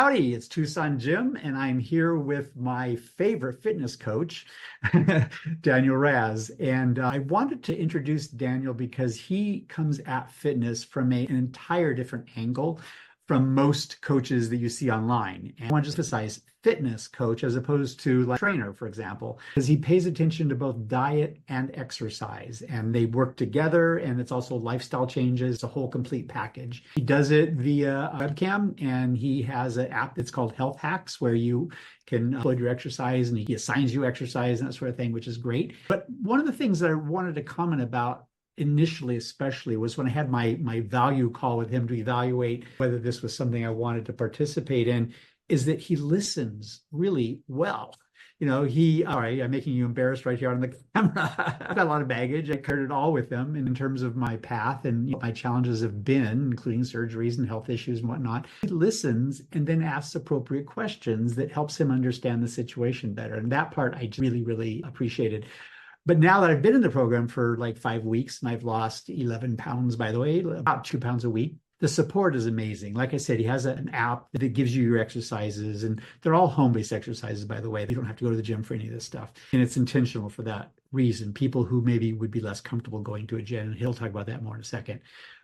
Howdy, it's Tucson Jim, and I'm here with my favorite fitness coach, Daniel Raz. And I wanted to introduce Daniel because he comes at fitness from an entire different angle from most coaches that you see online. And I want to just emphasize fitness coach as opposed to like trainer, for example, because he pays attention to both diet and exercise, and they work together. And it's also lifestyle changes, a whole complete package. He does it via webcam, and he has an app that's called Health Hacks where you can upload your exercise and he assigns you exercise and that sort of thing, which is great. But one of the things that I wanted to comment about initially, especially, was when I had my value call with him to evaluate whether this was something I wanted to participate in, is that he listens really well. All right, I'm making you embarrassed right here on the camera. I've got a lot of baggage. I covered it all with him in terms of my path and my challenges have been, including surgeries and health issues and whatnot. He listens and then asks appropriate questions that helps him understand the situation better. And that part I really, really appreciated. But now that I've been in the program for like 5 weeks and I've lost 11 pounds, by the way, about 2 pounds a week, the support is amazing. Like I said, he has an app that gives you your exercises, and they're all home-based exercises, by the way. You don't have to go to the gym for any of this stuff. And it's intentional for that reason. People who maybe would be less comfortable going to a gym, and he'll talk about that more in a second.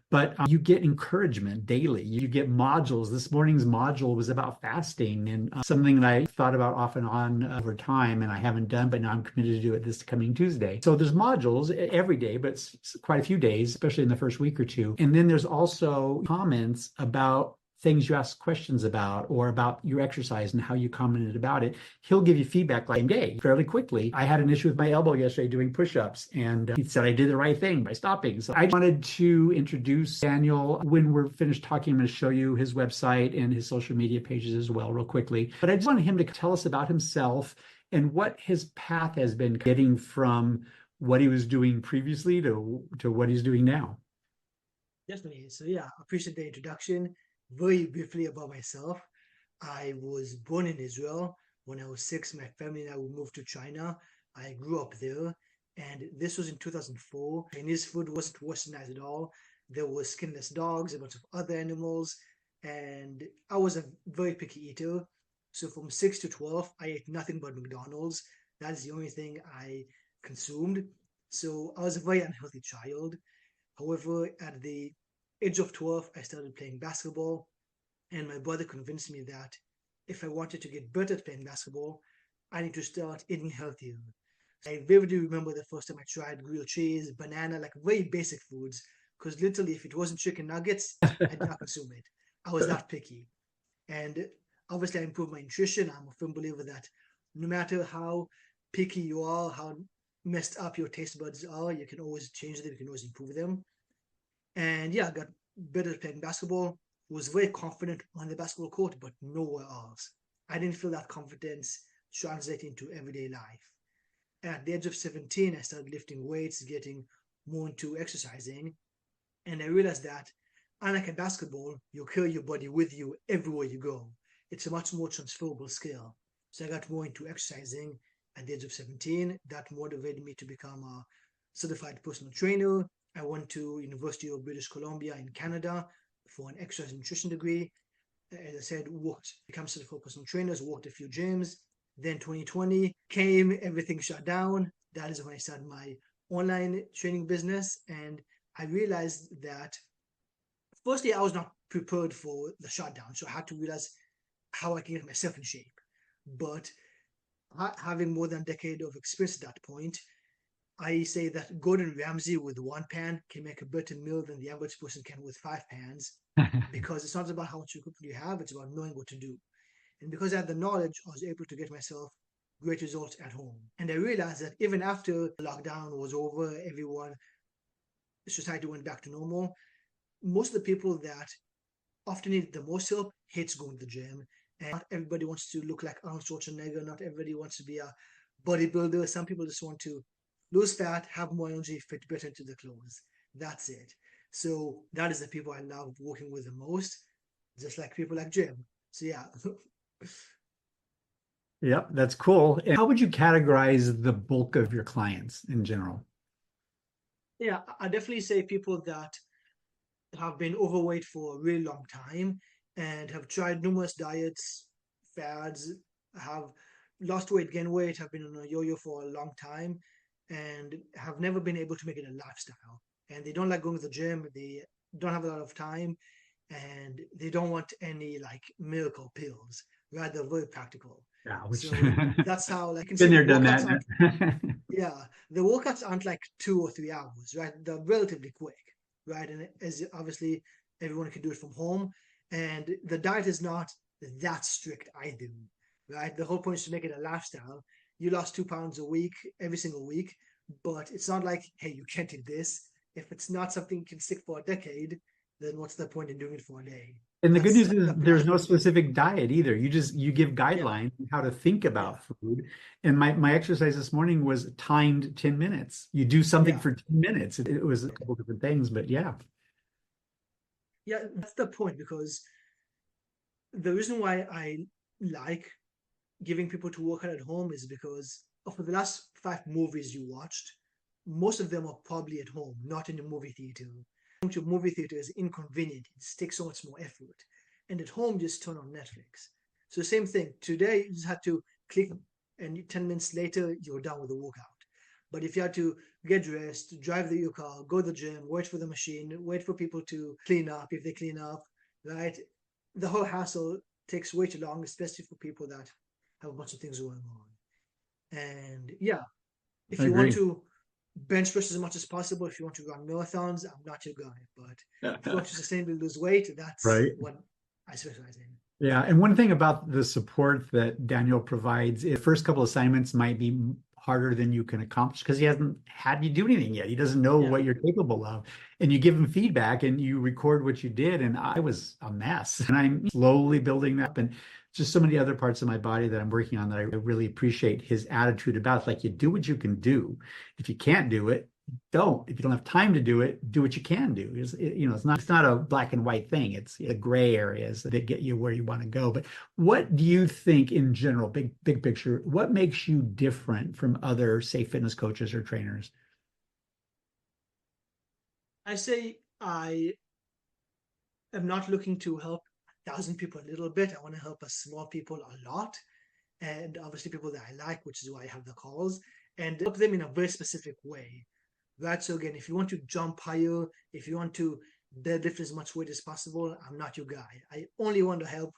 But you get encouragement daily. You get modules. This morning's module was about fasting, and something that I thought about off and on over time, and I haven't done, but now I'm committed to do it this coming Tuesday. So there's modules every day, but it's quite a few days, especially in the first week or two. And then there's also comments about things you ask questions about, or about your exercise and how you commented about it. He'll give you feedback like same day, fairly quickly. I had an issue with my elbow yesterday doing push-ups, and he said I did the right thing by stopping. So I wanted to introduce Daniel. When we're finished talking, I'm going to show you his website and his social media pages as well real quickly. But I just wanted him to tell us about himself and what his path has been getting from what he was doing previously to what he's doing now. Definitely. So yeah, I appreciate the introduction. Very briefly about myself. I was born in Israel. When I was 6, my family and I moved to China. I grew up there, and this was in 2004. Chinese food wasn't westernized at all. There were skinless dogs, a bunch of other animals, and I was a very picky eater. So from 6 to 12, I ate nothing but McDonald's. That's the only thing I consumed. So I was a very unhealthy child. However, at the age of 12, I started playing basketball, and my brother convinced me that if I wanted to get better at playing basketball, I need to start eating healthier. So I vividly remember the first time I tried grilled cheese, banana, like very basic foods, because literally if it wasn't chicken nuggets, I did not consume it. I was that picky. And obviously I improved my nutrition. I'm a firm believer that no matter how picky you are, how messed up your taste buds are, you can always change them, you can always improve them. And yeah, I got better at playing basketball, was very confident on the basketball court, but nowhere else. I didn't feel that confidence translate into everyday life. At the age of 17, I started lifting weights, getting more into exercising. And I realized that, unlike in basketball, you carry your body with you everywhere you go. It's a much more transferable skill. So I got more into exercising at the age of 17. That motivated me to become a certified personal trainer. I went to University of British Columbia in Canada for an exercise nutrition degree. As I said, become certified personal trainers, worked a few gyms. Then 2020 came, everything shut down. That is when I started my online training business. And I realized that, firstly, I was not prepared for the shutdown. So I had to realize how I can get myself in shape. But having more than a decade of experience at that point, I say that Gordon Ramsay with 1 pan can make a better meal than the average person can with 5 pans, because it's not about how much equipment you have, it's about knowing what to do. And because I had the knowledge, I was able to get myself great results at home. And I realized that even after the lockdown was over, society went back to normal, most of the people that often need the most help hates going to the gym. And not everybody wants to look like Arnold Schwarzenegger, not everybody wants to be a bodybuilder. Some people just want to lose fat, have more energy, fit better into the clothes. That's it. So that is the people I love working with the most, just like people like Jim. So yeah. Yep, that's cool. And how would you categorize the bulk of your clients in general? Yeah, I definitely say people that have been overweight for a really long time and have tried numerous diets, fads, have lost weight, gained weight, have been on a yo-yo for a long time, and have never been able to make it a lifestyle. And they don't like going to the gym. They don't have a lot of time, and they don't want any like miracle pills. Rather, very practical. Yeah, which So that's how, like, you can say been the there, done workouts aren't, that. yeah, the workouts aren't like 2 or 3 hours, right? They're relatively quick, right? And as obviously everyone can do it from home, and the diet is not that strict either, right? The whole point is to make it a lifestyle. You lost 2 pounds a week, every single week, but it's not like, hey, you can't do this. If it's not something you can stick for a decade, then what's the point in doing it for a day? And the good That's news is the there's no philosophy. specific diet either. You give Yeah, guidelines on how to think yeah, about food. And my exercise this morning was timed 10 minutes. You do something yeah, for 10 minutes. It was a couple different things, but yeah. yeah. That's the point, because the reason why I like giving people to work out at home is because of the last 5 movies you watched, most of them are probably at home, not in the movie theater. Going to a movie theater is inconvenient. It takes so much more effort. And at home, just turn on Netflix. So same thing. Today, you just had to click, and 10 minutes later, you're done with the workout. But if you had to get dressed, drive your car, go to the gym, wait for the machine, wait for people to clean up if they clean up, right? The whole hassle takes way too long, especially for people that have a bunch of things going on. And yeah, if I you want agree. to bench press as much as possible, if you want to run marathons, I'm not your guy. But if you want to sustainably lose weight, that's Right. what I specialize in. Yeah, and one thing about the support that Daniel provides, the first couple assignments might be harder than you can accomplish because he hasn't had you do anything yet. He doesn't know Yeah, what you're capable of. And you give him feedback and you record what you did. And I was a mess. And I'm slowly building that up. And just so many other parts of my body that I'm working on that I really appreciate his attitude about. Like, you do what you can do. If you can't do it, don't. If you don't have time to do it, do what you can do. It's not a black and white thing. It's the gray areas that get you where you want to go. But what do you think in general, big picture, what makes you different from other, say, fitness coaches or trainers? I say I am not looking to help 1,000 people a little bit. I want to help a small people a lot, and obviously people that I like, which is why I have the calls, and help them in a very specific way. Right. So again, if you want to jump higher, if you want to deadlift as much weight as possible, I'm not your guy. I only want to help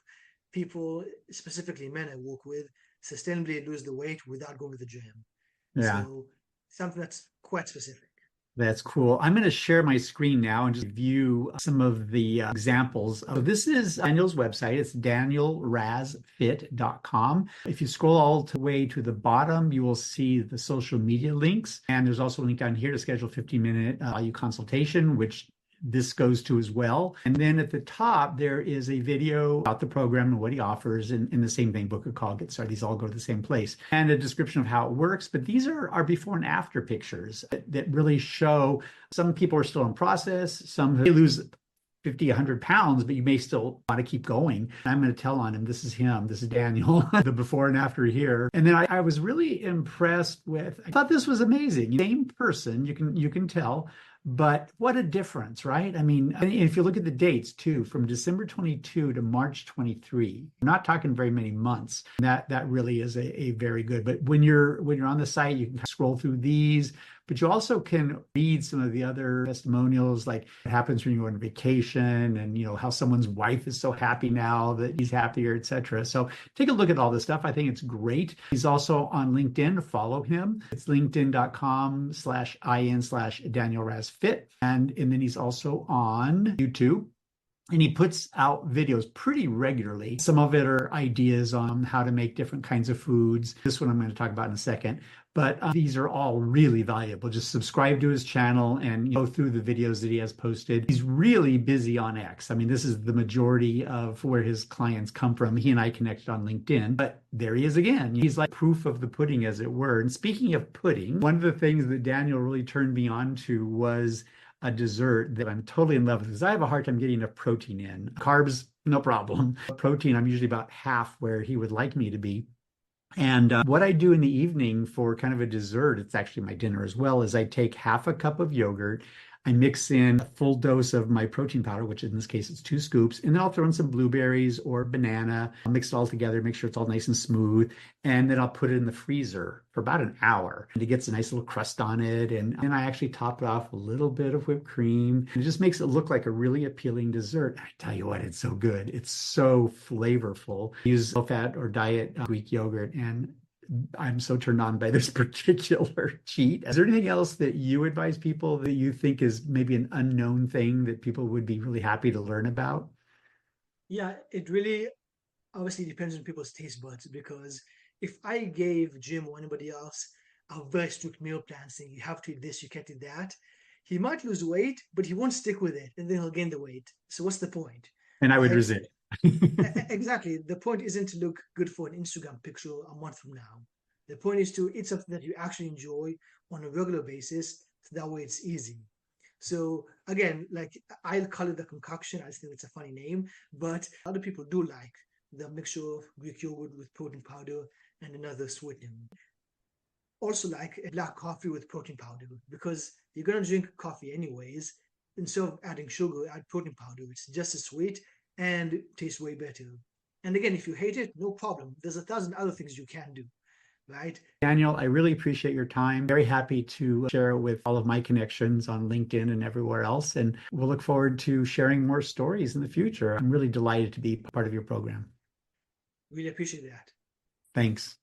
people, specifically men I work with, sustainably lose the weight without going to the gym. Yeah. So something that's quite specific. That's cool. I'm going to share my screen now and just view some of the examples. So this is Daniel's website. It's danielrazfit.com. If you scroll all the way to the bottom, you will see the social media links. And there's also a link down here to schedule a 15-minute value consultation, which this goes to as well. And then at the top, there is a video about the program and what he offers, and the same thing, book a call, get started. These all go to the same place. And a description of how it works. But these are before and after pictures that really show some people are still in process, some may lose 50, 100 pounds, but you may still want to keep going. I'm going to tell on him, this is him, this is Daniel, the before and after here. And then I was really impressed with, I thought this was amazing. Same person, you can tell, but what a difference, right? I mean, and if you look at the dates too, from December 22 to March 23, we're not talking very many months. That really is a very good. But when you're on the site, you can scroll through these, but you also can read some of the other testimonials, like what happens when you go on vacation, and how someone's wife is so happy now that he's happier, etc. So take a look at all this stuff. I think it's great. He's also on LinkedIn. Follow him. It's linkedin.com/in/Daniel Razfit. And then he's also on YouTube. And he puts out videos pretty regularly. Some of it are ideas on how to make different kinds of foods. This one I'm going to talk about in a second. But these are all really valuable. Just subscribe to his channel and go through the videos that he has posted. He's really busy on X. I mean, this is the majority of where his clients come from. He and I connected on LinkedIn, but there he is again. He's like proof of the pudding, as it were. And speaking of pudding, one of the things that Daniel really turned me on to was a dessert that I'm totally in love with, because I have a hard time getting enough protein in. Carbs, no problem. Protein, I'm usually about half where he would like me to be. And what I do in the evening for kind of a dessert, it's actually my dinner as well, is I take half a cup of yogurt. I mix in a full dose of my protein powder, which in this case is 2 scoops, and then I'll throw in some blueberries or banana. I'll mix it all together, make sure it's all nice and smooth, and then I'll put it in the freezer for about an hour. And it gets a nice little crust on it, and then I actually top it off with a little bit of whipped cream. And it just makes it look like a really appealing dessert. I tell you what, it's so good. It's so flavorful. I use low-fat or diet Greek yogurt, and I'm so turned on by this particular cheat. Is there anything else that you advise people that you think is maybe an unknown thing that people would be really happy to learn about? Yeah, it really obviously depends on people's taste buds because if I gave Jim or anybody else a very strict meal plan saying you have to eat this, you can't eat that, he might lose weight, but he won't stick with it and then he'll gain the weight. So what's the point? And I would Right? resist. Exactly. The point isn't to look good for an Instagram picture a month from now. The point is to eat something that you actually enjoy on a regular basis. So that way it's easy. So again, like I'll call it the concoction. I think it's a funny name, but other people do like the mixture of Greek yogurt with protein powder and another sweetener. Also like a black coffee with protein powder because you're gonna drink coffee anyways. Instead of adding sugar, add protein powder. It's just as sweet and tastes way better. And again, if you hate it, no problem. There's 1,000 other things you can do, right? Daniel, I really appreciate your time. Very happy to share it with all of my connections on LinkedIn and everywhere else. And we'll look forward to sharing more stories in the future. I'm really delighted to be part of your program. Really appreciate that. Thanks.